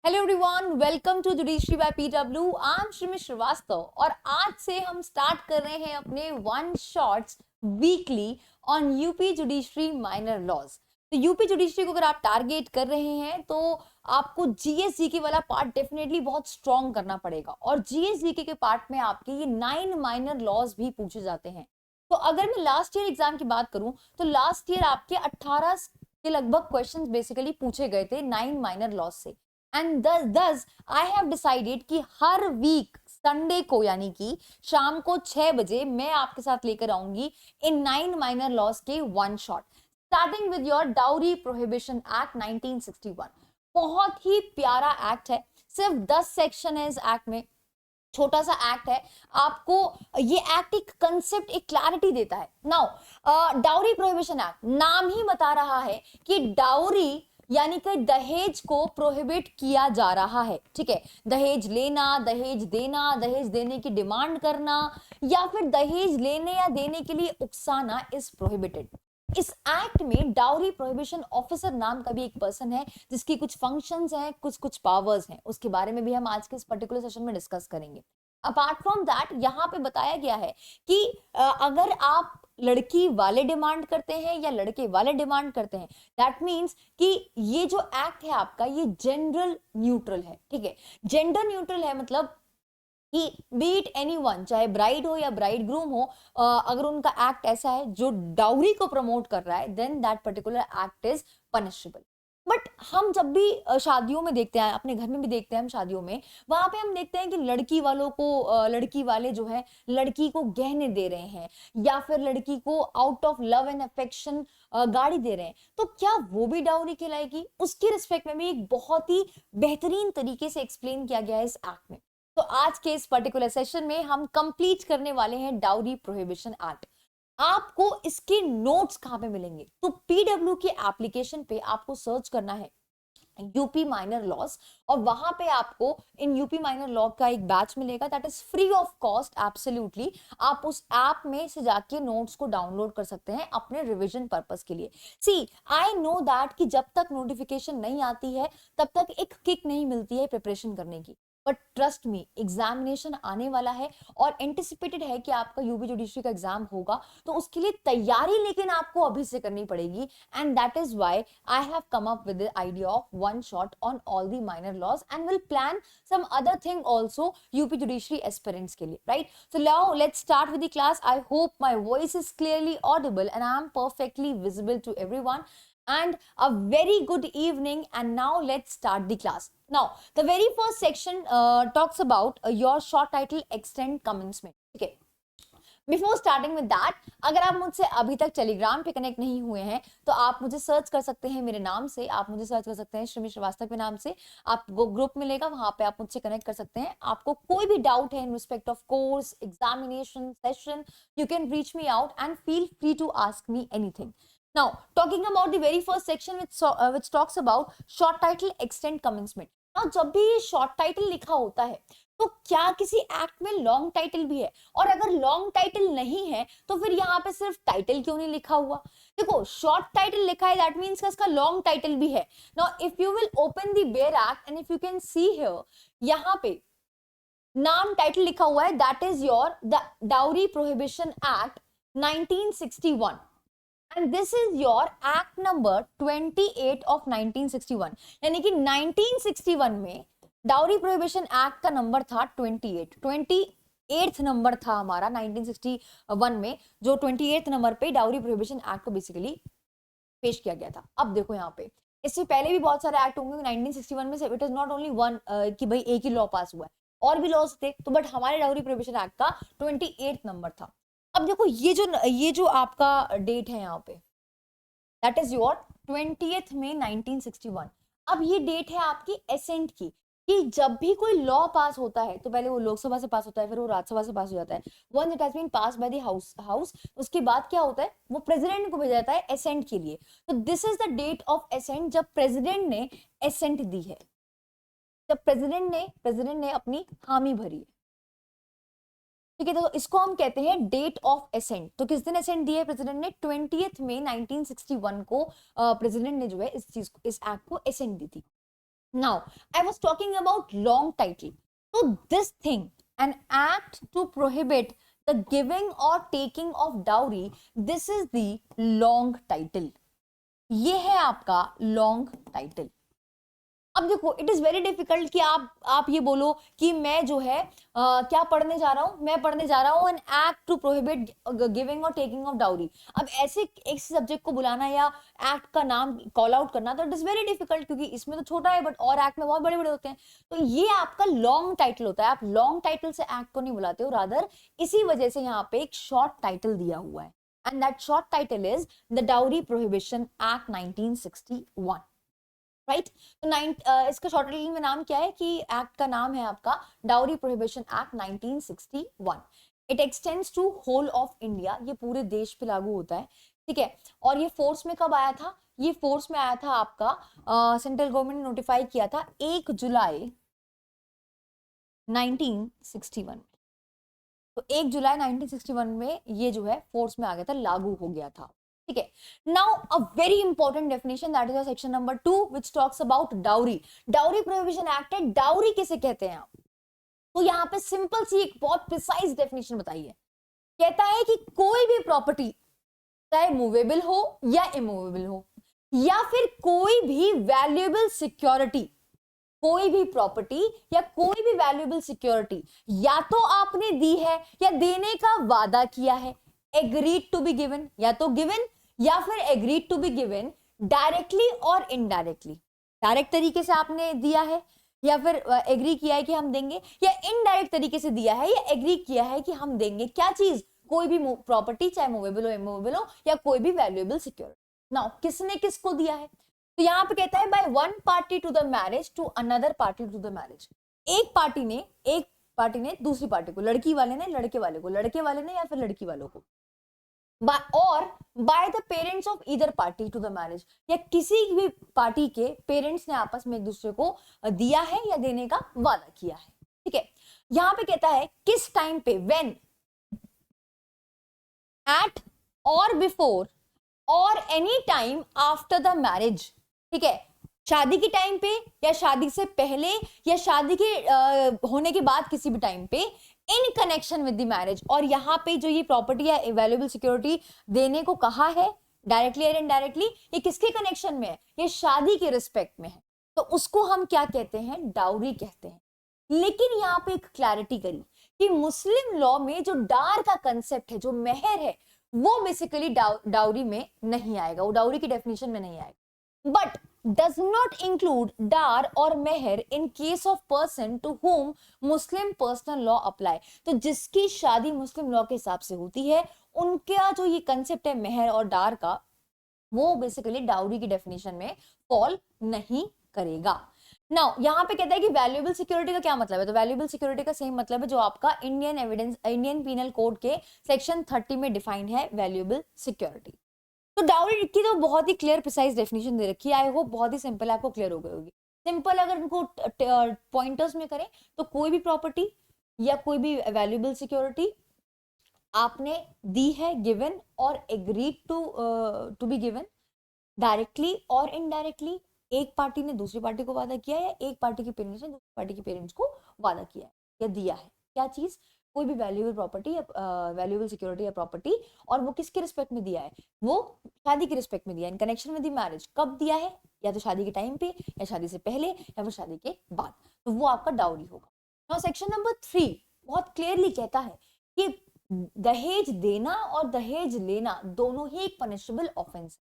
Hello everyone, welcome to judiciary by PW. I am Shrimi Srivastava और आज से हम स्टार्ट कर रहे हैं अपने one shots weekly on UP judiciary minor laws. तो यूपी जुडिशरी को अगर आप टारगेट कर रहे हैं तो आपको जीएस जीके वाला पार्ट डेफिनेटली बहुत स्ट्रॉन्ग करना पड़ेगा और जीएस जीके के पार्ट में आपके ये 9 माइनर लॉज भी पूछे जाते हैं। तो अगर मैं लास्ट ईयर एग्जाम की बात करूं तो लास्ट ईयर आपके 18 के लगभग क्वेश्चंस बेसिकली पूछे गए थे 9 माइनर लॉज से। एंड दस आई हैव डिसाइडेड कि हर वीक संडे को यानी कि शाम को 6 बजे मैं आपके साथ लेकर आऊंगी इन 9 माइनर लॉज के one shot, starting with your dowry prohibition act 1961। बहुत ही प्यारा एक्ट है, सिर्फ 10 सेक्शन है इस एक्ट में, छोटा सा एक्ट है। आपको ये एक्ट एक कंसेप्ट, एक क्लैरिटी देता है। नाउ डाउरी प्रोहिबिशन एक्ट नाम ही बता रहा है कि डाउरी यानी कि दहेज को प्रोहिबिट किया जा रहा है। ठीक है, दहेज लेना, दहेज देना, दहेज देने की डिमांड करना या फिर दहेज लेने या देने के लिए उकसाना इज प्रोहिबिटेड। इस एक्ट में डाउरी प्रोहिबिशन ऑफिसर नाम का भी एक पर्सन है जिसकी कुछ फंक्शंस हैं, कुछ कुछ पावर्स हैं। उसके बारे में भी हम आज के इस पर्टिकुलर सेशन में डिस्कस करेंगे। अपार्ट फ्रॉम दैट यहाँ पे बताया गया है कि अगर आप लड़की वाले डिमांड करते हैं या लड़के वाले डिमांड करते हैं, दैट मीन्स कि ये जो एक्ट है आपका ये जेंडर न्यूट्रल है। ठीक है, जेंडर न्यूट्रल है मतलब कि बीट एनीवन, चाहे ब्राइड हो या ब्राइड ग्रूम हो, अगर उनका एक्ट ऐसा है जो डाउरी को प्रमोट कर रहा है then that particular act is punishable. But हम जब भी शादियों में देखते हैं, अपने घर में भी देखते हैं हम शादियों में, वहां पे हम देखते हैं कि लड़की वालों को लड़की वाले जो है लड़की को गहने दे रहे हैं या फिर लड़की को out of love and affection गाड़ी दे रहे हैं। तो क्या वो भी डाउरी कहलाएगी? उसकी रिस्पेक्ट में भी एक बहुत ही बेहतरीन तरीके से एक्सप्लेन किया गया है इस एक्ट में। तो आज के इस पर्टिकुलर सेशन में हम कंप्लीट करने वाले हैं डाउरी प्रोहिबिशन एक्ट। आपको इसके नोट्स कहां पे मिलेंगे? तो पीडब्ल्यू के एप्लीकेशन पे आपको सर्च करना है यूपी माइनर लॉस और वहां पे आपको इन यूपी माइनर लॉ का एक बैच मिलेगा that is free of cost absolutely. आप उस ऐप में से जाके नोट्स को डाउनलोड कर सकते हैं अपने रिवीजन पर्पस के लिए। सी आई नो दैट कि जब तक नोटिफिकेशन नहीं आती है तब तक एक किक नहीं मिलती है प्रिपरेशन करने की, बट ट्रस्ट मी एग्जामिनेशन आने वाला है और एंटिसिपेटेड है कि आपका यूपी जुडिशरी का एग्जाम होगा, तो उसके लिए तैयारी लेकिन आपको अभी से करनी पड़ेगी। And that is why I have come up with the idea of one shot on all the minor laws and will plan some other thing also UP judiciary aspirants के लिए, right? So now let's start with the class. I hope my voice is clearly audible and I am perfectly visible to everyone. And a very good evening. And now let's start the class. Now the very first section talks about your short title extend commencement. Okay. Before starting with that, अगर आप मुझसे अभी तक Telegram पे connect नहीं हुए हैं तो आप मुझे सर्च कर सकते हैं मेरे नाम से, आप मुझे सर्च कर सकते हैं श्रीमी श्रीवास्तव के नाम से। आपको ग्रुप मिलेगा, वहां पे आप मुझसे कनेक्ट कर सकते हैं। आपको कोई भी डाउट है in respect of course, examination, session, you can reach me out and feel free to ask me anything. Now, talking about the very first section which talks about short title extend commencement. Now, जब भी ये short title लिखा होता है तो क्या किसी act में लॉन्ग टाइटल भी है? और अगर लॉन्ग टाइटल नहीं है तो फिर यहाँ पे सिर्फ टाइटल क्यों नहीं लिखा हुआ? देखो, शॉर्ट टाइटल लिखा है दैट मीन्स इसका लॉन्ग टाइटल भी है। Now if you will open the bare act and if you can see here, यहाँ पे नाम टाइटल लिखा हुआ है that is your the dowry prohibition act 1961 and this is your act number 28 of 1961। यानी कि 1961 में डाउरी प्रोहिबिशन एक्ट का नंबर था 28 नंबर था हमारा 1961 में, जो 28 नंबर पे डाउरी प्रोहिबिशन एक्ट को बेसिकली पेश किया गया था। अब देखो यहाँ पे इससे पहले भी बहुत सारे एक्ट होंगे 1961 में से, it is not only one कि भाई एक ही लॉ पास हुआ है, और भी लॉज थे तो, बट हमारे डाउरी प्रोहिबिशन एक्ट का 28 नंबर था। अब देखो ये जो आपका डेट है यहाँ पे दैट इज योर 20 मई 1961। अब ये डेट है आपकी एसेंट की, कि जब भी कोई लॉ पास होता है तो पहले वो लोकसभा से पास होता है, फिर वो राज्यसभा से पास हो जाता है। Once it has been pass by the house, उसके बाद क्या होता है, वो प्रेसिडेंट को भेजा जाता है एसेंट के लिए। तो this is the date of assent जब प्रेसिडेंट ने एसेंट दी है, जब प्रेसिडेंट ने अपनी हामी भरी है। ठीक है, तो इसको हम कहते हैं डेट ऑफ एसेंट। तो किस दिन एसेंट दिया है प्रेसिडेंट ने? 20 मई 1961 को प्रेसिडेंट ने जो है इस एक्ट को एसेंट दी थी। Now, I was talking about long title. So this thing, an act to prohibit the giving or taking of dowry, this is the long title. ये है आपका लॉन्ग टाइटल. अब देखो, इट इज वेरी डिफिकल्ट कि आप ये बोलो कि मैं जो है क्या पढ़ने जा रहा हूं. मैं पढ़ने जा रहा हूं an act to prohibit giving और टेकिंग ऑफ डाउरी. अब ऐसे एक सब्जेक्ट को बुलाना या एक्ट का नाम कॉल आउट करना, तो इट इज वेरी डिफिकल्ट, क्योंकि इसमें तो छोटा है बट और एक्ट में बहुत बड़े बड़े होते हैं. तो ये आपका लॉन्ग टाइटल होता है. आप लॉन्ग टाइटल से एक्ट को नहीं बुलाते हो, रादर इसी वजह से यहाँ पे एक शॉर्ट टाइटल दिया हुआ है, and that short title is the dowry prohibition act 1961. Right. तो इसका शॉर्ट टाइटल में नाम क्या है कि एक्ट का नाम है आपका dowry prohibition act 1961. It extends to whole of India. ये पूरे देश पे लागू होता है. ठीक है. और ये फोर्स में कब आया था? ये फोर्स में आया था आपका सेंट्रल गवर्नमेंट ने नोटिफाई किया था 1 जुलाई 1961. तो 1 जुलाई 1961 में ये जो है फोर्स में आ गया था, लागू हो गया था. ठीक है. Now a very important definition, that is section number 2 which talks about dowry. Dowry prohibition act है. डाउरी किसे कहते हैं आप? तो यहाँ पे सिंपल सी एक बहुत प्रिसाइज डेफिनेशन बताइए. कहता है कि कोई भी प्रॉपर्टी, चाहे मूवेबल हो या इमूवेबल हो, या फिर कोई भी वैल्यूएबल सिक्योरिटी, कोई भी प्रॉपर्टी या कोई भी वैल्यूएबल सिक्योरिटी या तो आपने दी है या देने का वादा किया है, एग्रीड टू बी गिवन, या तो गिवन या फिर agreed to be given directly और इनडायरेक्टली. डायरेक्ट तरीके से आपने दिया है या फिर एग्री किया है कि हम देंगे, या इनडायरेक्ट तरीके से दिया है या एग्री किया है कि हम देंगे. क्या चीज? कोई भी प्रॉपर्टी, चाहे मूवेबल हो इमूवेबल हो, या कोई भी वैल्यूएबल सिक्योरिटी. नाउ किसने किसको दिया है? तो यहाँ पे कहता है by one party to the marriage to another party to the marriage. एक पार्टी ने दूसरी पार्टी को, लड़की वाले ने लड़के वाले को, लड़के वाले ने या फिर लड़की वालों को, और by the parents of either party to the marriage, या किसी भी पार्टी के पेरेंट्स ने आपस में एक दूसरे को दिया है या देने का वादा किया है. ठीक है. यहां पे कहता है किस टाइम पे, व्हेन, एट और बिफोर और any time after the marriage. ठीक है. शादी के टाइम पे या शादी से पहले या शादी के होने के बाद किसी भी टाइम पे, in connection with the marriage. और यहाँ पे जो ये प्रॉपर्टी या वैल्यूएबल सिक्योरिटी देने को कहा है, डायरेक्टली या इनडायरेक्टली, ये किसके कनेक्शन में है? ये शादी के रिस्पेक्ट में है. तो उसको हम क्या कहते हैं? डाउरी कहते हैं. लेकिन यहाँ पे एक क्लैरिटी करी कि मुस्लिम लॉ में जो डार का कंसेप्ट है, जो मेहर है, वो बेसिकली डाउरी में नहीं आएगा, वो डाउरी की डेफिनेशन में नहीं आएगा. But does not include dar or meher in case of person to whom Muslim personal law apply. तो जिसकी शादी मुस्लिम लॉ के हिसाब से होती है, उनका जो ये कंसेप्ट है मेहर और डार का, वो बेसिकली डाउरी की डेफिनेशन में फॉल नहीं करेगा. नाउ यहाँ पे कहता है कि वैल्यूएबल सिक्योरिटी का क्या मतलब है? तो वैल्यूएबल सिक्योरिटी का सेम मतलब है जो आपका इंडियन पीनल कोड के सेक्शन 30 में डिफाइंड है, वैल्यूएबल सिक्योरिटी. तो डाउरी की तो बहुत ही क्लियर प्रिसाइज डेफिनेशन दे रखी है. आई होप बहुत ही सिंपल है, आपको क्लियर हो गई होगी. सिंपल अगर इनको पॉइंटर्स में करें तो कोई भी प्रॉपर्टी या कोई भी वैल्यूएबल सिक्योरिटी आपने दी है, गिवन और agreed to be given directly और इनडायरेक्टली. एक पार्टी ने दूसरी पार्टी को वादा किया है, या एक पार्टी के पेरेंट्स ने दूसरी पार्टी के पेरेंट्स को वादा किया है या दिया है. क्या चीज? कोई भी वैल्यूएबल प्रॉपर्टी या वैल्यूएबल सिक्योरिटी या प्रॉपर्टी, और वो किसके रिस्पेक्ट में दिया है? वो शादी के रिस्पेक्ट में दिया है, in connection with the marriage. कब दिया है? या तो शादी के टाइम पे, या शादी से पहले, या फिर शादी के बाद. तो वो आपका डाउरी होगा. नाउ सेक्शन नंबर 3 बहुत क्लियरली कहता है कि दहेज देना और दहेज लेना दोनों ही एक punishable offence.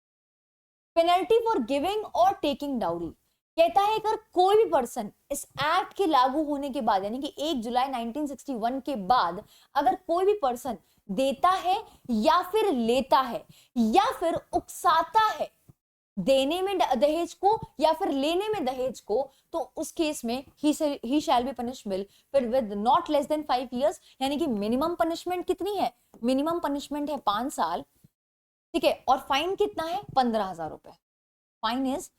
Penalty for giving और टेकिंग डाउरी कहता है अगर कोई भी पर्सन इस एक्ट के लागू होने के बाद, यानी कि 1 जुलाई 1961 के बाद, अगर कोई भी पर्सन देता है या फिर लेता है या फिर उकसाता है देने में दहेज को या फिर लेने में दहेज को, तो उस केस में ही शैल बी पनिशेबल फिर with not less than 5 years. यानी कि मिनिमम पनिशमेंट कितनी है? मिनिमम पनिशमेंट है 5 साल. ठीक है. और फाइन कितना है? 15,000 रुपए. Fine is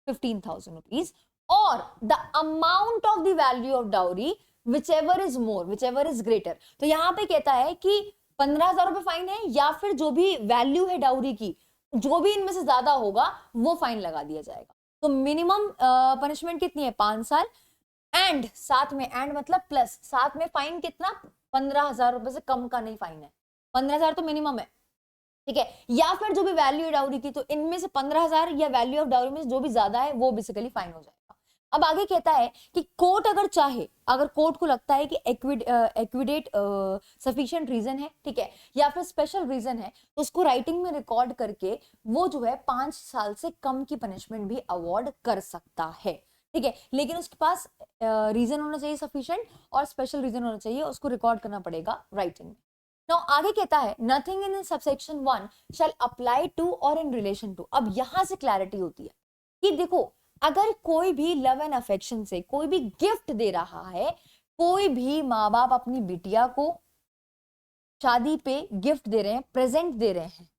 15,000 rupees, or the amount of the value of dowry whichever is more, whichever is greater. तो यहाँ पे कहता है कि 15,000 रुपए फाइन है, या फिर जो भी वैल्यू है डाउरी की, जो भी इनमें से ज्यादा होगा वो फाइन लगा दिया जाएगा. तो मिनिमम पनिशमेंट कितनी है, 5 साल, एंड साथ में, एंड मतलब प्लस, साथ में फाइन कितना, 15,000 रुपए से कम का नहीं फाइन है, 15,000 तो मिनिमम है, ठीक है, या फिर जो भी वैल्यू है डाउरी की, तो इनमें से 15,000 या वैल्यू ऑफ डाउरी में से जो भी ज्यादा है वो बेसिकली फाइन हो जाएगा। अब आगे कहता है कि कोर्ट अगर चाहे, अगर कोर्ट को लगता है कि एक्विडेट सफिशिएंट रीजन है, ठीक है, या फिर स्पेशल रीजन है, तो उसको राइटिंग में रिकॉर्ड करके वो जो है 5 साल से कम की पनिशमेंट भी अवॉर्ड कर सकता है, ठीक है, लेकिन उसके पास रीजन होना चाहिए सफिशिएंट और स्पेशल रीजन होना चाहिए, उसको रिकॉर्ड करना पड़ेगा राइटिंग में। Now, आगे कहता है nothing in subsection 1 shall apply to और इन रिलेशन टू। अब यहां से क्लैरिटी होती है कि देखो, अगर कोई भी लव एंड अफेक्शन से कोई भी गिफ्ट दे रहा है, कोई भी माँ बाप अपनी बिटिया को शादी पे गिफ्ट दे रहे हैं, प्रेजेंट दे रहे हैं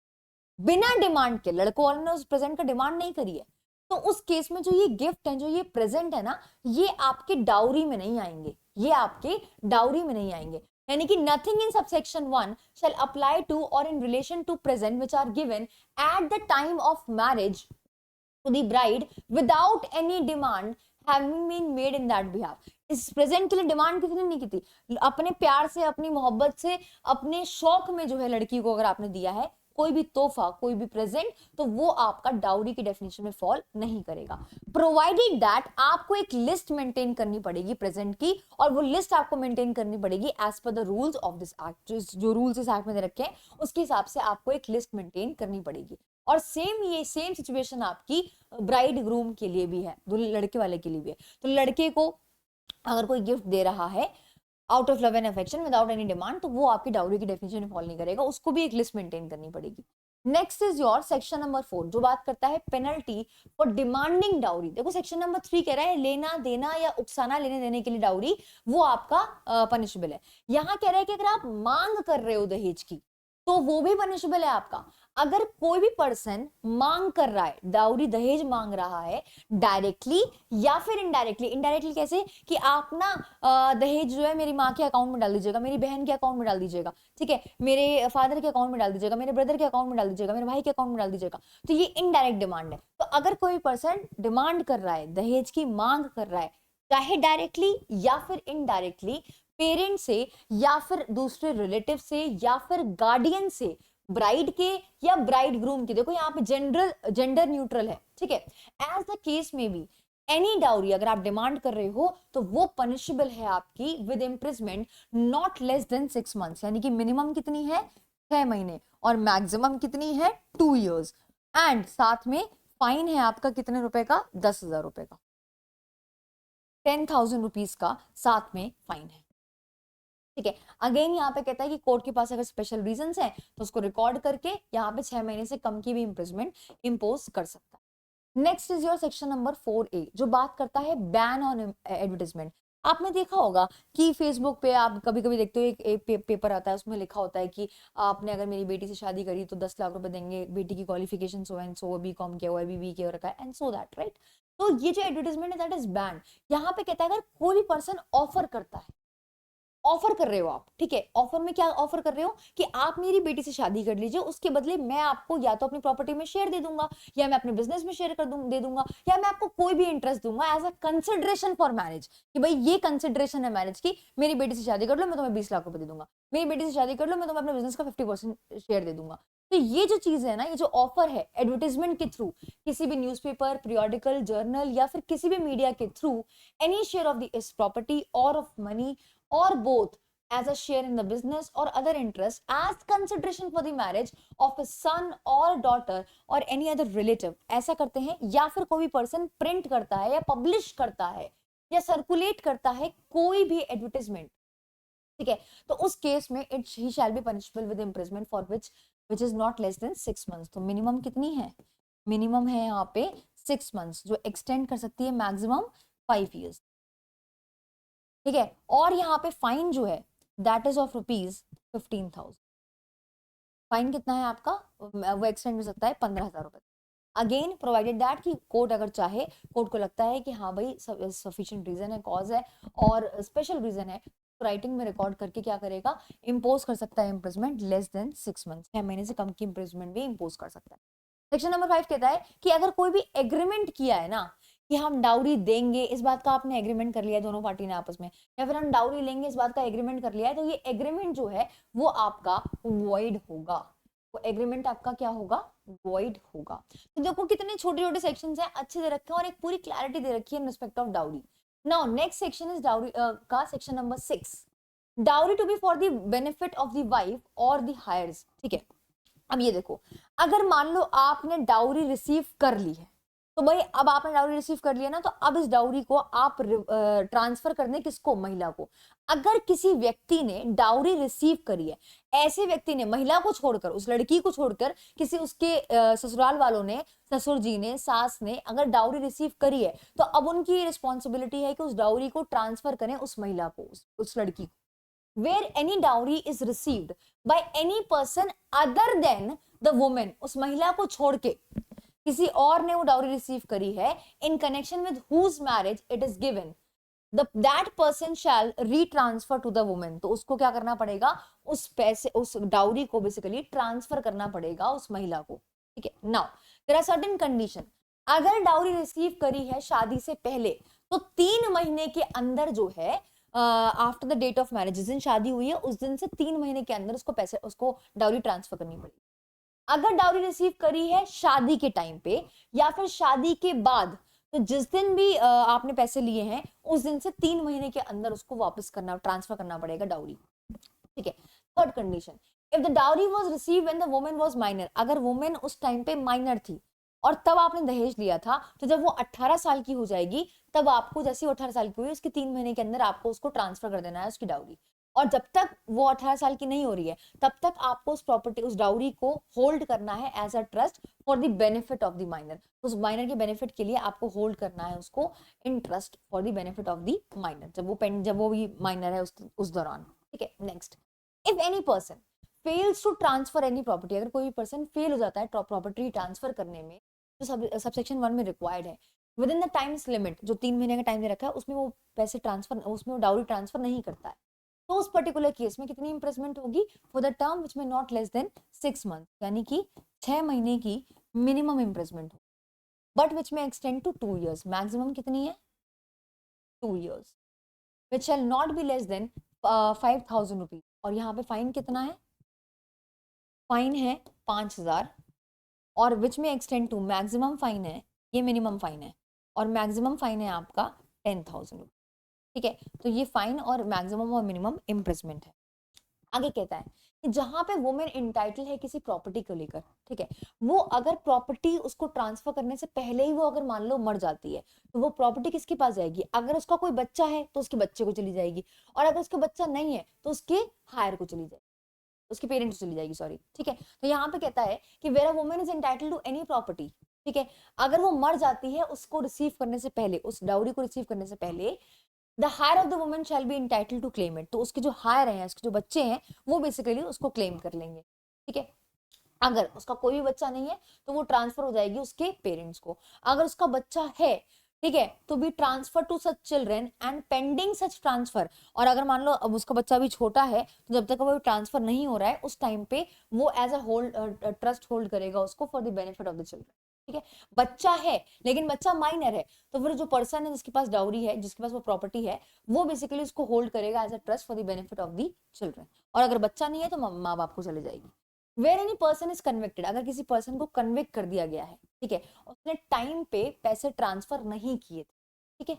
बिना डिमांड के, लड़कों वालों ने उस प्रेजेंट का डिमांड नहीं करी है, तो उस केस में जो ये गिफ्ट है, जो ये प्रेजेंट है ना, ये आपके डाउरी में नहीं आएंगे, ये आपके डाउरी में नहीं आएंगे। यानी कि nothing in subsection 1 shall apply to और in relation to present which are given at the time of marriage to the bride without any demand having been made in that behalf. इस present के लिए demand किसी ने नहीं की थी, अपने प्यार से, अपनी मोहब्बत से, अपने शौक में जो है लड़की को अगर आपने दिया है कोई भी तोहफा, कोई भी प्रेजेंट, तो वो आपका डाउरी की डेफिनेशन में फॉल नहीं करेगा, प्रोवाइडेड दैट आपको एक लिस्ट मेंटेन करनी पड़ेगी प्रेजेंट की, और वो लिस्ट आपको मेंटेन करनी पड़ेगी as per the rules of this act, जो रूल्स इस एक्ट में दे रखे हैं उसके हिसाब से आपको एक लिस्ट मेंटेन करनी पड़ेगी। और ये सेम सिचुएशन आपकी ब्राइड ग्रूम के लिए भी है, लड़के वाले के लिए भी है। तो लड़के को अगर कोई गिफ्ट दे रहा है out of love and affection without any demand, तो वो आपकी डाउरी की डेफिनेशन में फॉल नहीं करेगा, उसको भी एक लिस्ट मेंटेन करनी पड़ेगी। Next is your section number 4 जो बात करता है पेनल्टी फॉर डिमांडिंग डाउरी। देखो सेक्शन नंबर 3 कह रहा है लेना देना या उकसाना लेने देने के लिए डाउरी वो आपका पनिशेबल है। यहां कह रहा है कि अगर आप मांग कर रहे हो दहेज की तो वो भी पनिशेबल है आपका। अगर कोई भी पर्सन मांग कर रहा है, डाउरी दहेज मांग रहा है डायरेक्टली या फिर इनडायरेक्टली, इनडायरेक्टली कैसे कि आप ना दहेज जो है मेरी माँ के अकाउंट में डाल दीजिएगा, मेरी बहन के अकाउंट में डाल दीजिएगा, ठीक है, मेरे फादर के अकाउंट में डाल दीजिएगा, मेरे ब्रदर के अकाउंट में डाल दीजिएगा, मेरे भाई के अकाउंट में डाल दीजिएगा, तो ये इनडायरेक्ट डिमांड है। तो अगर कोई पर्सन डिमांड कर रहा है, दहेज की मांग कर रहा है, चाहे डायरेक्टली या फिर इनडायरेक्टली, पेरेंट से या फिर दूसरे रिलेटिव से या फिर गार्डियन से, ब्राइड के या ब्राइड ग्रूम की, देखो यहाँ पे जेंडर न्यूट्रल है, ठीक है, एज द केस में भी एनी डाउरी अगर आप डिमांड कर रहे हो तो वो पनिशेबल है आपकी with imprisonment not less than 6 months, यानी कि मिनिमम कितनी है 6 महीने और मैक्सिमम कितनी है 2 years, एंड साथ में फाइन है आपका कितने रुपए का, 10,000 रुपए का, 10,000 रुपीज का साथ में फाइन है, ठीक है। अगेन यहाँ पे कहता है कि कोर्ट के पास अगर स्पेशल रीजंस हैं तो उसको रिकॉर्ड करके यहाँ पे 6 महीने से कम की भी इम्प्रिजमेंट इम्पोज कर सकता है। Next is your section number 4A जो बात करता है बैन ऑन एडवर्टाइजमेंट। आपने देखा होगा कि फेसबुक पे आप कभी कभी देखते हो एक पेपर आता है, उसमें लिखा होता है कि आपने अगर मेरी बेटी से शादी करी तो 10 लाख रुपए देंगे, बेटी की qualification so and so, BCom किया हुआ है, बीबी किया रखा है एंड सो दैट, राइट। तो ये जो एडवर्टाइजमेंट है दैट इज बैन। यहाँ पे कहता है अगर कोई भी पर्सन ऑफर करता है, ऑफर कर रहे हो आप, ठीक है, ऑफर में क्या ऑफर कर रहे हो कि आप मेरी बेटी से शादी कर लीजिए, उसके बदले मैं आपको या तो अपनी प्रॉपर्टी में शेयर दे दूंगा, या मैं अपने बिजनेस में शेयर दे दूंगा, या मैं आपको कोई भी इंटरेस्ट दूंगा as a consideration for marriage, कि भाई ये कंसिडरेशन है मैरिज की, मेरी बेटी से शादी कर लो मैं तुम्हें 20 लाख रुपए दे दूंगा, मेरी बेटी से शादी कर लो मैं तुम्हें अपने बिजनेस का 50% शेयर दे दूंगा। तो ये जो चीज है ना, ये जो ऑफर है एडवर्टाइजमेंट के थ्रू, किसी भी न्यूज़पेपर, पीरियोडिकल, जर्नल या फिर किसी भी मीडिया के through, any share of the इस प्रॉपर्टी और of money or both as a share in the business or other interest as consideration for the marriage of a son or daughter or any other relative, ऐसा करते हैं। या फिर कोई person print करता है या पब्लिश करता है या सर्कुलेट करता है कोई भी एडवर्टाइजमेंट, ठीक है, तो उस केस में it he shall be punishable with imprisonment for which is not less than 6 months। तो मिनिमम कितनी है, मिनिमम है यहाँ पे 6 months जो एक्सटेंड कर सकती है मैक्सिमम 5 years, ठीक है। और यहाँ पे फाइन जो है दैट इज ऑफ ₹15,000। फाइन कितना है आपका, वो एक्सटेंड हो सकता है 15,000 रुपए। अगेन प्रोवाइडेड दैट कि कोर्ट अगर चाहे, कोर्ट को लगता है कि हाँ भाई सफिशिएंट रीजन है, कॉज है और स्पेशल रीजन है, तो राइटिंग में रिकॉर्ड करके क्या करेगा, इम्पोज कर सकता है इम्प्रिजमेंट लेस देन 6 months, 6 महीने से कम की इम्प्रिजमेंट भी इम्पोज कर सकता है। सेक्शन नंबर 5 कहता है कि अगर कोई भी एग्रीमेंट किया है ना कि हम डाउरी देंगे, इस बात का आपने एग्रीमेंट कर लिया है दोनों पार्टी ने आपस में, या फिर हम डाउरी लेंगे इस बात का एग्रीमेंट कर लिया है, तो ये एग्रीमेंट जो है वो आपका वॉइड होगा। वो एग्रीमेंट आपका क्या होगा? वॉइड होगा। तो देखो कितने छोटे छोटे सेक्शंस हैं, अच्छे दे रखे हैं और एक पूरी क्लैरिटी दे रखी है in respect of dowry. Now next section is dowry का section number 6, dowry to be for the benefit of the wife और द हायर्स। ठीक है, अब ये देखो, अगर मान लो आपने डाउरी रिसीव कर ली है, तो भाई अब आपने डाउरी रिसीव कर लिया ना, तो अब इस डाउरी को आप ट्रांसफर कर दें किसको? महिला को। अगर किसी व्यक्ति ने डाउरी रिसीव करी है, ऐसे व्यक्ति ने महिला को छोड़कर, उस लड़की को छोड़कर किसी उसके ससुराल वालों ने, ससुर जी ने, सास ने अगर डाउरी रिसीव करी है, तो अब उनकी रिस्पॉन्सिबिलिटी है कि उस डाउरी को ट्रांसफर करें उस महिला को, उस लड़की को। where any dowry is received by any person other than the woman, उस महिला को छोड़ के किसी और ने वो डाउरी रिसीव करी है, in connection with whose marriage it is given, that person shall retransfer to the woman, तो उसको क्या करना पड़ेगा? उस पैसे, उस डाउरी को बेसिकली ट्रांसफर करना पड़ेगा उस महिला को। ठीक है, now there are certain condition. अगर डाउरी रिसीव करी है शादी से पहले, तो 3 महीने के अंदर जो है, after the date of marriage, जिस दिन शादी हुई है उस दिन से 3 महीने के अंदर उसको पैसे, उसको डाउरी ट्रांसफर करनी पड़ेगी। अगर डाउरी रिसीव करी है शादी के टाइम पे या फिर शादी के बाद, तो जिस दिन भी आपने पैसे लिए हैं उस दिन से 3 महीने के अंदर उसको वापस करना, ट्रांसफर करना पड़ेगा डाउरी। ठीक है, third condition, if the dowry was received when the woman was minor, अगर वुमन उस टाइम पे माइनर थी और तब आपने दहेज लिया था, तो जब वो 18 साल की हो जाएगी, तब आपको, जैसे वो 18 साल की हुई, उसके 3 महीने के अंदर आपको उसको ट्रांसफर कर देना है उसकी डाउरी। और जब तक वो 18 साल की नहीं हो रही है, तब तक आपको उस प्रॉपर्टी, उस डाउरी को होल्ड करना है as a trust for the benefit of the minor. उस माइनर के बेनिफिट के लिए आपको होल्ड करना है उसको in trust for the benefit of the minor, जब वो भी माइनर है उस दौरान। ठीक है, next, if any person fails to transfer any property, अगर कोई भी पर्सन फेल हो जाता है प्रॉपर्टी ट्रांसफर करने में, जो सबसेक्शन 1 में रिक्वायर्ड है, with in the times limit, जो 3 महीने का टाइम दे रखा है, उसमें वो पैसे ट्रांसफर, उसमें वो डाउरी ट्रांसफर नहीं करता है, तो उस पर्टिकुलर केस में कितनी इंप्रेसमेंट होगी? फॉर द टर्म विच में नॉट लेस देन 6 मंथ, यानी कि 6 महीने की मिनिमम इंप्रेसमेंट हो, बट विच में एक्सटेंड टू 2 years, मैक्सिमम कितनी है? 2 years, which shall not be less than 5,000 rupees. और यहाँ पे फाइन कितना है? फाइन है 5,000, और विच में एक्सटेंड टू, मैक्सिमम फाइन है, ये मिनिमम फाइन है, और मैक्सिमम फाइन है आपका 10,000 रुपीज। ठीक है, तो ये फाइन और मैक्सिमम और मिनिमम इम्प्रेसमेंट है। आगे कहता है कि जहां पे वुमेन इंटाइटल है किसी प्रॉपर्टी को लेकर, ठीक है, वो अगर प्रॉपर्टी उसको ट्रांसफर करने से पहले ही वो अगर मान लो मर जाती है, तो वो प्रॉपर्टी किसके पास जाएगी? अगर उसका कोई बच्चा है तो उसके बच्चे को चली जाएगी, और अगर उसका बच्चा नहीं है तो उसके हायर को चली जाएगी, उसके पेरेंट्स चली जाएगी, सॉरी। ठीक है, तो यहाँ पे कहता है कि where a woman is entitled to any property, ठीक है, अगर वो मर जाती है उसको रिसीव करने से पहले, उस डाउरी को रिसीव करने से पहले, the heir of the woman shall be entitled to claim it, तो उसके जो हायर हैं, उसके जो बच्चे हैं, वो बेसिकली उसको क्लेम कर लेंगे। ठीक है, अगर उसका कोई भी बच्चा नहीं है तो वो ट्रांसफर हो जाएगी उसके पेरेंट्स को। अगर उसका बच्चा है, ठीक है, तो be transfer to such children and pending such transfer, और अगर मान लो अब उसका बच्चा भी छोटा है, तो जब तक वो ट्रांसफर नहीं हो रहा है उस टाइम पे वो as a hold trust hold करेगा उसको for the benefit of the children. ठीक है, बच्चा है लेकिन बच्चा माइनर है, तो फिर जो पर्सन है जिसके पास डाउरी है, जिसके पास वो प्रॉपर्टी है, वो बेसिकली उसको होल्ड करेगा as a trust for the benefit of the children, और अगर बच्चा नहीं है तो माँ बाप को चले जाएगी। Where any person is convicted, अगर किसी पर्सन को कन्विक्ट कर दिया गया है, ठीक है, उसने टाइम पे पैसे ट्रांसफर नहीं किए थे, ठीक है,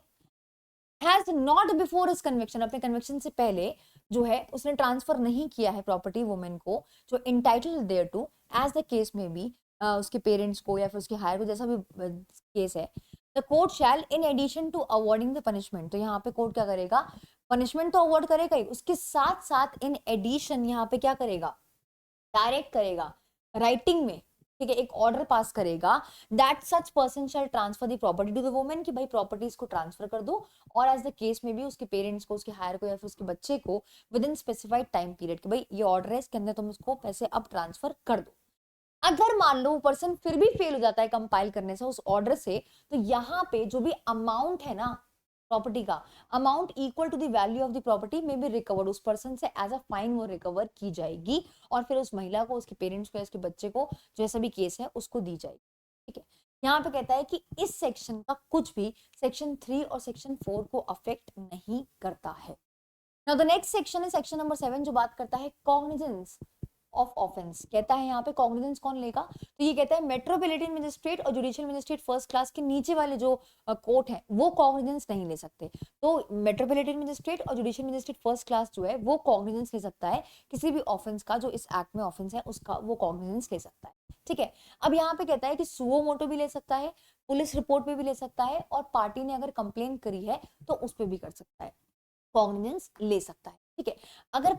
has not before his conviction, अपने कन्विक्शन से पहले जो है उसने ट्रांसफर नहीं किया है प्रॉपर्टी वुमेन को, जो entitled thereto as the case may be, उसके पेरेंट्स को या फिर उसके हायर को, जैसा भी केस है, the court shall in addition to awarding the punishment, तो यहाँ पे कोर्ट क्या करेगा? पनिशमेंट तो अवॉर्ड करेगा ही, उसके साथ साथ इन एडिशन यहाँ पे क्या करेगा? डायरेक्ट करेगा, राइटिंग में, ठीक है, एक ऑर्डर पास करेगा, that such person shall transfer the property to the woman, कि भाई प्रॉपर्टीज को ट्रांसफर कर दो, और एज द केस में भी उसके पेरेंट्स को, उसके हायर को या फिर उसके बच्चे को with in specified time period, कि भाई ये ऑर्डर है, इसके अंदर तुम उसको पैसे अब ट्रांसफर कर दो। अगर मान लो वो पर्सन फिर भी फेल हो जाता है कंपाइल करने से उस ऑर्डर से, तो यहाँ पे जो भी अमाउंट है ना, प्रॉपर्टी का amount equal to the value of the property may be recovered, उस पर्सन से एज अ फाइन वो रिकवर की जाएगी और फिर उस महिला को, उसके पेरेंट्स को, उसके बच्चे को, जैसा भी केस है उसको दी जाएगी। ठीक है, यहाँ पे कहता है कि इस सेक्शन का कुछ भी सेक्शन 3 और सेक्शन 4 को अफेक्ट नहीं करता है। नाउ द नेक्स्ट सेक्शन है सेक्शन नंबर 7 जो बात करता है कॉग्निजेंस ऑफ ऑफेंस। कहता है यहाँ पे कॉग्निजेंस कौन लेगा, तो ये कहता है मेट्रोपॉलिटन मजिस्ट्रेट और जुडिशियल मजिस्ट्रेट फर्स्ट क्लास के नीचे वाले जो कोर्ट है वो कॉग्निजेंस नहीं ले सकते। तो मेट्रोपॉलिटन मजिस्ट्रेट और जुडिशियल मजिस्ट्रेट फर्स्ट क्लास जो है वो कॉग्निजेंस ले सकता है किसी भी ऑफेंस का, जो इस एक्ट में ऑफेंस है उसका वो कॉग्निजेंस ले सकता है। ठीक है, अब यहाँ पे कहता है कि सुओ मोटो भी ले सकता है, पुलिस रिपोर्ट पे भी ले सकता है, और पार्टी ने अगर कंप्लेन करी है तो उस पर भी कर सकता है, कॉग्निजेंस ले सकता है। ठीक है, अगर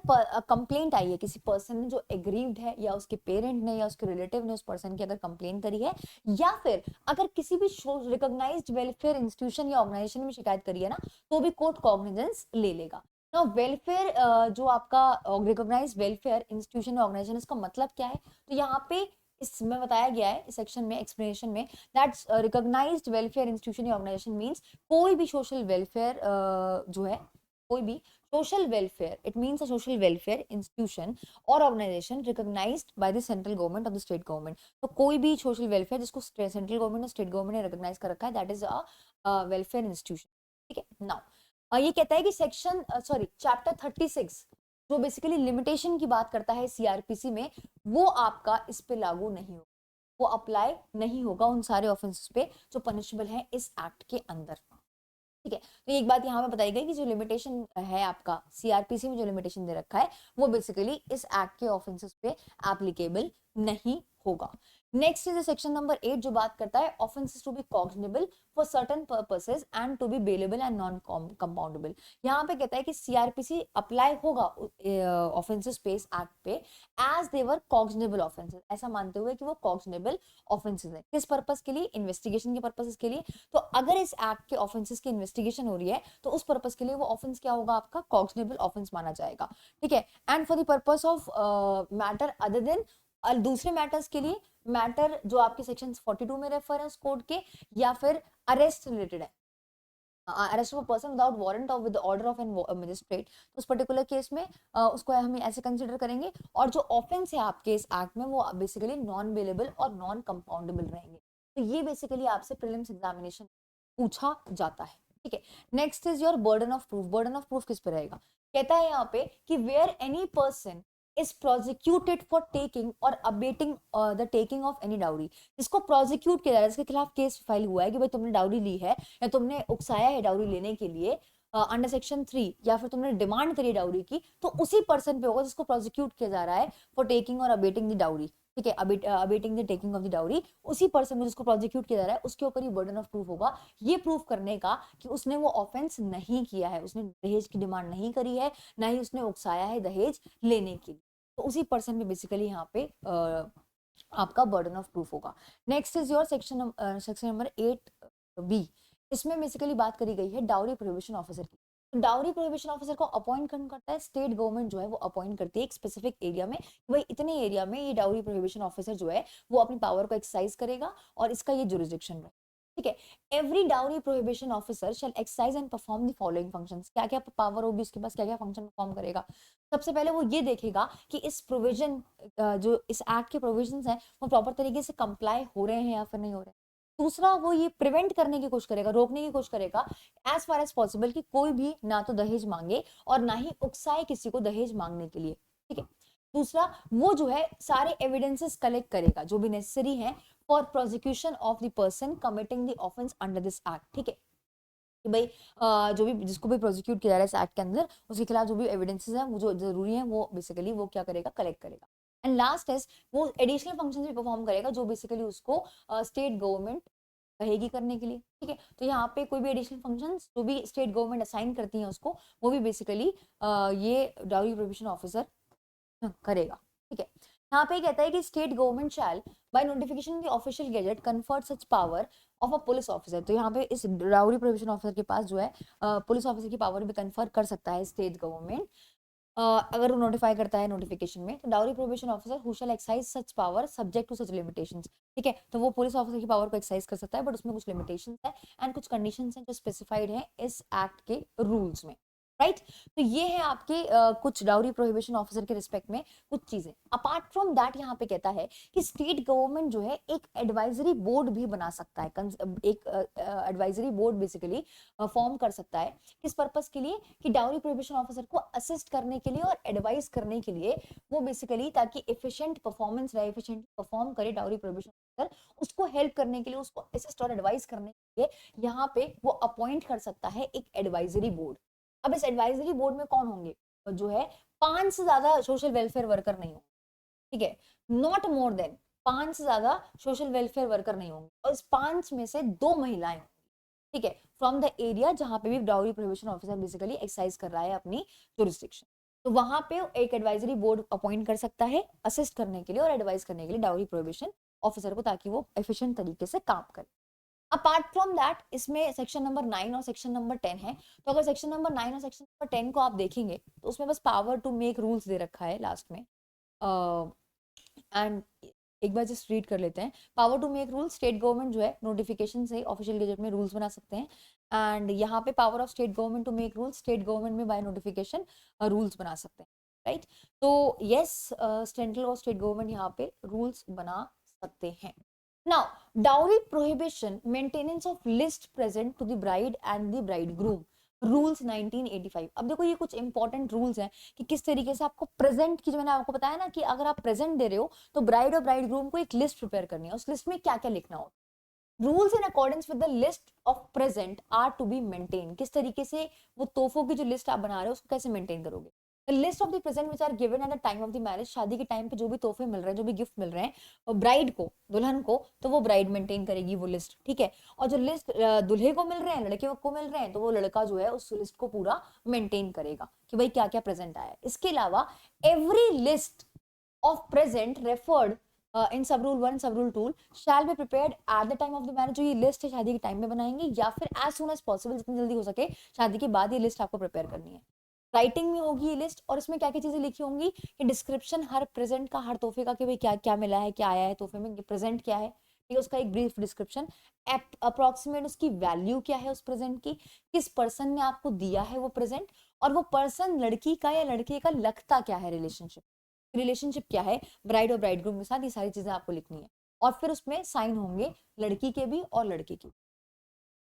कंप्लेंट आई है किसी पर्सन ने जो एग्रीव्ड है, या उसके पेरेंट ने या उसके रिलेटिव ने उस पर्सन की अगर कंप्लेन करी है, या फिर अगर किसी भी रिकॉग्नाइज्ड वेलफेयर इंस्टीट्यूशन या ऑर्गेनाइजेशन में शिकायत करी है ना, तो भी कोर्ट कॉग्निजेंस ले लेगा। ना वेलफेयर जो आपका रिकॉग्नाइज्ड वेलफेयर इंस्टीट्यूशन ऑर्गेनाइजेशन, इसका मतलब क्या है, तो यहाँ पे इसमें बताया गया है इस सेक्शन में एक्सप्लेनेशन में दैट्स रिकॉग्नाइज्ड वेलफेयर इंस्टीट्यूशन या ऑर्गेनाइजेशन मींस कोई भी सोशल वेलफेयर जो है, कोई भी social welfare, it means a social welfare institution और organisation recognised by the central government of the state government. तो कोई भी सोशल वेलफेयर जिसको सेंट्रल गवर्नमेंट और स्टेट गवर्नमेंट ने रिकॉग्नाइज कर रखा है, that is a welfare institution. ठीक है, नाउ ये कहता है कि सेक्शन चैप्टर 36 जो बेसिकली लिमिटेशन की बात करता है सीआरपीसी में, वो आपका इस पे लागू नहीं होगा, वो अप्लाई नहीं होगा उन सारे ऑफेंसेस पे जो पनिशेबल है इस एक्ट के अंदर। ठीक है, तो एक बात यहाँ पे बताई गई कि जो लिमिटेशन है आपका सीआरपीसी में जो लिमिटेशन दे रखा है वो बेसिकली इस एक्ट के ऑफेंसेस पे एप्लीकेबल नहीं होगा। नेक्स्ट इज सेक्शन नंबर 8 जो बात करता है offences to be cognizable for certain purposes and to be bailable and non compoundable. यहाँ पे कहता है कि सीआरपीसी अप्लाई होगा ऑफेंसेस पे, इस एक्ट पे, एज दे वर कॉग्निबल ऑफेंसेस, ऐसा मानते हुए कि वो कॉग्निबल ऑफेंसेस है। किस पर्पस के लिए, इन्वेस्टिगेशन के पर्पसेस के लिए। तो अगर इस एक्ट के ऑफेंसेस की इन्वेस्टिगेशन हो रही है तो उस पर्पस के लिए वो ऑफेंस क्या होगा, आपका कॉग्निबल ऑफेंस माना जाएगा। ठीक है, and for the purpose of matter other than, दूसरे मैटर्स के लिए, मैटर जो आपके सेक्शन 42 में रेफर है उस कोड के, या फिर अरेस्ट रिलेटेड है, arrest of a person without warrant और with order of an magistrate, तो उस पर्टिकुलर केस में उसको हम ऐसे कंसीडर करेंगे। और जो ऑफेंस है आपके इस एक्ट में वो बेसिकली नॉन बेलेबल और नॉन कंपाउंडेबल रहेंगे। तो ये बेसिकली आपसे प्रीलिम्स एग्जामिनेशन पूछा जाता है। ठीक है, next is your burden of proof. Burden of proof किस पे रहेगा, कहता है यहाँ पे कि where any person is prosecuted for taking or abating the taking of any dowry, इसको प्रोसिक्यूट किया जा रहा है, इसके खिलाफ केस फाइल हुआ है कि भाई तुमने डाउरी ली है या तुमने उकसाया है डाउरी लेने के लिए अंडर सेक्शन 3, या फिर तुमने डिमांड करी डाउरी की, तो उसी पर्सन पे होगा जिसको प्रोसिक्यूट किया जा रहा है फॉर टेकिंग और अबेटिंग द डाउरी। ठीक है, abetting the taking of the dowry, उसी पर्सन को जिसको प्रोसिक्यूट किया जा रहा है उसके ऊपर ही बर्डन ऑफ प्रूफ होगा, ये प्रूफ करने का कि उसने वो ऑफेंस नहीं किया है, उसने दहेज की डिमांड नहीं करी है, ना ही उसने उकसाया है दहेज लेने के लिए। तो उसी पर्सन में बेसिकली यहाँ पे आपका बर्डन ऑफ प्रूफ होगा। Next is your section number 8B। इसमें बेसिकली बात करी गई है डाउरी प्रोहिबिशन ऑफिसर की। तो डाउरी प्रोहिबिशन ऑफिसर को अपॉइंट कौन करता है, स्टेट गवर्नमेंट जो है वो अपॉइंट करती है एक स्पेसिफिक एरिया में, भाई इतने एरिया में ये डाउरी प्रोहिबिशन ऑफिसर जो है वो अपनी पावर को एक्सरसाइज करेगा और इसका ये जुरिसडिक्शन है। ठीक है, every dowry prohibition officer shall exercise and perform the following functions. क्या क्या पावर होगी उसके पास, क्या क्या फंक्शन परफॉर्म करेगा। सबसे पहले वो ये देखेगा कि इस प्रोविजन जो इस एक्ट के प्रोविजंस हैं वो प्रॉपर तरीके से कंप्लाई हो रहे हैं या फिर नहीं हो रहे। दूसरा, वो ये प्रिवेंट करने की कोशिश करेगा, रोकने की कोशिश करेगा एज फार एज पॉसिबल कि कोई भी ना तो दहेज मांगे और ना ही उकसाए किसी को दहेज मांगने के लिए। ठीक है, दूसरा वो जो है सारे एविडेंसेस कलेक्ट करेगा जो भी नेसेसरी है for prosecution of the person committing the offence under this act. ठीक है, कि भाई जो भी जिसको भी प्रोसिक्यूट किया जा रहा है इस एक्ट के अंदर उसके खिलाफ जो भी एविडेंसेस हैं वो जो जरूरी है वो बेसिकली वो क्या करेगा, कलेक्ट करेगा। एंड लास्ट इज वो एडिशनल फंक्शंस भी परफॉर्म करेगा जो बेसिकली उसको स्टेट गवर्नमेंट कहेगी करने के लिए। ठीक है, तो यहाँ पे कोई भी एडिशनल फंक्शंस जो भी स्टेट गवर्नमेंट असाइन करती है उसको, वो भी बेसिकली ये डाउरी प्रोहिबिशन ऑफिसर करेगा। ठीक है, यहाँ पे कहता है कि state government shell by notification the official gazette confer such power of a police officer. तो यहाँ पे इस डाउरी प्रोहिबिशन ऑफिसर के पास जो है पुलिस ऑफिसर की पावर भी कन्फर कर सकता है स्टेट गवर्नमेंट अगर वो नोटिफाई करता है नोटिफिकेशन में, तो dowry prohibition officer who shall exercise such power subject to such limitations, ठीक है, तो वो पुलिस ऑफिसर की पावर को एक्सरसाइज कर सकता है, बट उसमें कुछ लिमिटेशंस है एंड कुछ कंडीशंस हैं जो स्पेसिफाइड है इस एक्ट के रूल्स में, राइट। तो ये है आपके कुछ डाउरी प्रोहिबिशन ऑफिसर के रिस्पेक्ट में कुछ चीजें। अपार्ट फ्रॉम दैट यहाँ पे कहता है कि स्टेट गवर्नमेंट जो है एक एडवाइजरी बोर्ड भी बना सकता है, एक एडवाइजरी बोर्ड बेसिकली फॉर्म कर सकता है, किस पर्पस के लिए, कि डाउरी प्रोहिबिशन ऑफिसर को असिस्ट करने के लिए और एडवाइस करने के लिए, वो बेसिकली ताकि एफिशिएंट परफॉर्मेंस रहे, एफिशिएंट परफॉर्म करे डाउरी प्रोहिबिशन ऑफिसर, उसको हेल्प करने के लिए, उसको असिस्ट और एडवाइस करने के लिए यहाँ पे वो अपॉइंट कर सकता है एक एडवाइजरी बोर्ड। अब इस एडवाइजरी बोर्ड में कौन होंगे, जो है 5 से ज्यादा सोशल वेलफेयर वर्कर नहीं होंगे, ठीक है, नॉट मोर देन 5 से ज्यादा सोशल वेलफेयर वर्कर नहीं होंगे, और इस 5 में से 2 महिलाएं होंगी, ठीक है, फ्रॉम द एरिया जहां पे भी dowry prohibition officer basically exercise कर रहा है अपनी जुरिस्डिक्शन, तो वहां पे एक एडवाइजरी बोर्ड अपॉइंट कर सकता है असिस्ट करने के लिए और एडवाइस करने के लिए डाउरी प्रोहिबिशन ऑफिसर को, ताकि वो एफिशिएंट तरीके से काम करे। अपार्ट फ्रॉम दैट इसमें सेक्शन नंबर 9 और सेक्शन नंबर 10 है, तो अगर सेक्शन नंबर 9 और सेक्शन नंबर 10 को आप देखेंगे तो उसमें बस पावर टू मेक रूल्स दे रखा है लास्ट में, एंड एक बार जस्ट रीड कर लेते हैं। Power to make rules, state government जो है नोटिफिकेशन से ऑफिशियल गजेट में रूल्स बना सकते हैं, एंड यहाँ पे power of state government to make rules, state government में बाय नोटिफिकेशन रूल्स बना सकते हैं, राइट। तो यस, सेंट्रल और स्टेट गवर्नमेंट यहाँ पे रूल्स बना सकते हैं। Now, dowry prohibition, maintenance of list present to the bride and the bridegroom. Rules 1985। अब देखो ये कुछ इंपॉर्टेंट रूल्स हैं कि किस तरीके से आपको प्रेजेंट की, जो मैंने आपको बताया ना कि अगर आप प्रेजेंट दे रहे हो तो ब्राइड और ब्राइड ग्रूम को एक लिस्ट प्रिपेयर करनी है, उस लिस्ट में क्या क्या लिखना हो। Rules in accordance with the list of present are to be maintain, किस तरीके से वो तोहफों की जो लिस्ट आप बना रहे हो उसको कैसे मेंटेन करोगे। The list of the present which are given at the time of the marriage, शादी के टाइम पे जो भी तोहफे मिल रहे हैं, जो भी गिफ्ट मिल रहे हैं और ब्राइड को, दुल्हन को, तो वो ब्राइड मेंटेन करेगी वो लिस्ट, ठीक है। और जो लिस्ट दुल्हे को मिल रहे हैं, लड़के को मिल रहे हैं, तो वो लड़का जो है उस लिस्ट को पूरा मेंटेन करेगा कि भाई क्या क्या प्रेजेंट आया है। इसके अलावा every list of present referred in सब रूल 1 सब rule 2 shall be prepared eight the time of the marriage, जो ये लिस्ट है शादी के टाइम में बनाएंगे या फिर एज सून एज पॉसिबल, जितनी जल्दी हो सके शादी के बाद ये लिस्ट आपको प्रिपेयर करनी है। राइटिंग में होगी ये लिस्ट, और इसमें क्या क्या चीजें लिखी होंगी कि डिस्क्रिप्शन हर प्रेजेंट का, हर तोहफे का, कि भाई क्या क्या मिला है, क्या आया है तोहफे में, प्रेजेंट क्या है, ठीक है, उसका एक ब्रीफ डिस्क्रिप्शन, अप्रोक्सीमेट उसकी वैल्यू क्या है उस प्रेजेंट की, किस पर्सन ने आपको दिया है वो प्रेजेंट, और वो पर्सन लड़की का या लड़के का लगता क्या है, रिलेशनशिप क्या है ब्राइड और ब्राइडग्रूम के साथ, ये सारी चीजें आपको लिखनी है। और फिर उसमें साइन होंगे लड़की के भी और लड़के के।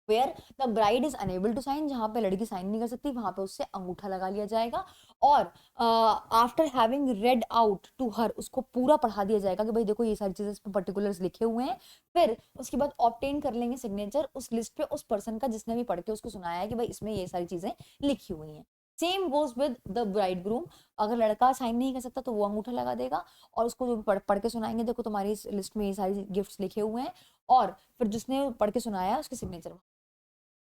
Where the bride is unable to sign, जहां पे लड़की साइन नहीं कर सकती वहां पे उससे अंगूठा लगा लिया जाएगा, और after having read out to her, उसको पूरा पढ़ा दिया जाएगा कि भाई देखो ये सारी चीजें इसमें पर्टिकुलर्स लिखे हुए हैं। फिर उसके बाद ऑब्टेन कर लेंगे सिग्नेचर उस लिस्ट पे उस पर्सन का जिसने भी पढ़ के उसको सुनाया है कि भाई इसमें ये सारी चीजें लिखी हुई हैं। Same goes with the bride groom, अगर लड़का साइन नहीं कर सकता तो वो अंगूठा लगा देगा और उसको जो पढ़ के सुनाएंगे, देखो तुम्हारी इस लिस्ट में ये सारी गिफ्ट्स लिखे हुए हैं, और फिर जिसने पढ़ के सुनाया उसके signature.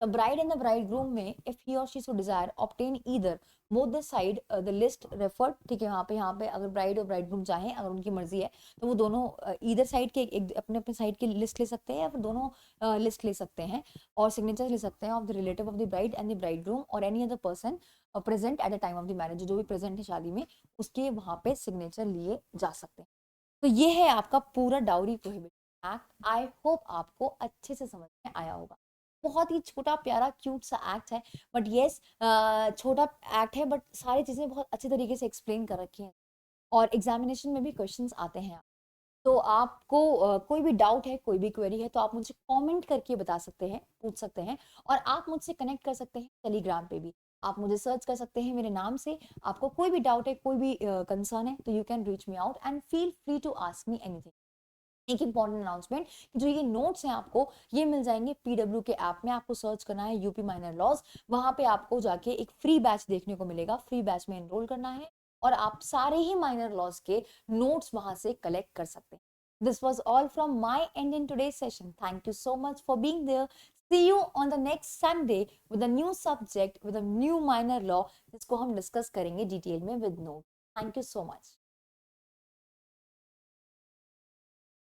The bride and the bridegroom may, if he or she so desire, obtain either both the side the list referred, ठीक है, यहाँ पे अगर ब्राइड और ब्राइडग्रूम चाहें, अगर उनकी मर्जी है तो वो दोनों ईदर साइड के अपने अपने साइड की लिस्ट ले सकते हैं, या फिर दोनों लिस्ट ले सकते हैं और सिग्नेचर ले सकते हैं of the relative of the bride and the bridegroom और any other person present at the time of the marriage, जो भी प्रेजेंट है शादी में उसके वहां पे सिग्नेचर लिए जा सकते हैं। तो ये है आपका पूरा dowry prohibition act. I hope आपको अच्छे से समझ में आया होगा। बहुत ही छोटा प्यारा क्यूट सा एक्ट है, बट येस छोटा एक्ट है, बट सारी चीजें बहुत अच्छे तरीके से एक्सप्लेन कर रखी हैं, और एग्जामिनेशन में भी क्वेश्चंस आते हैं। तो आपको कोई भी डाउट है, कोई भी क्वेरी है, तो आप मुझे कमेंट करके बता सकते हैं, पूछ सकते हैं, और आप मुझसे कनेक्ट कर सकते हैं टेलीग्राम पे भी, आप मुझे सर्च कर सकते हैं मेरे नाम से। आपको कोई भी डाउट है, कोई भी कंसर्न है, तो you can reach me out and feel free to ask me anything. एक इंपॉर्टेंट अनाउंसमेंट, जो ये नोट्स हैं आपको ये मिल जाएंगे पीडब्ल्यू के ऐप में, आपको सर्च करना है यूपी माइनर लॉज, वहां पे आपको जाके एक फ्री बैच देखने को मिलेगा, फ्री बैच में एनरोल करना है और आप सारे ही माइनर लॉज के नोट्स वहां से कलेक्ट कर सकते हैं। This was all from my end in today's session. Thank you so much for being there. See you on the next Sunday with a new subject with a new minor law, जिसको हम discuss करेंगे detail में with notes. Thank you so much.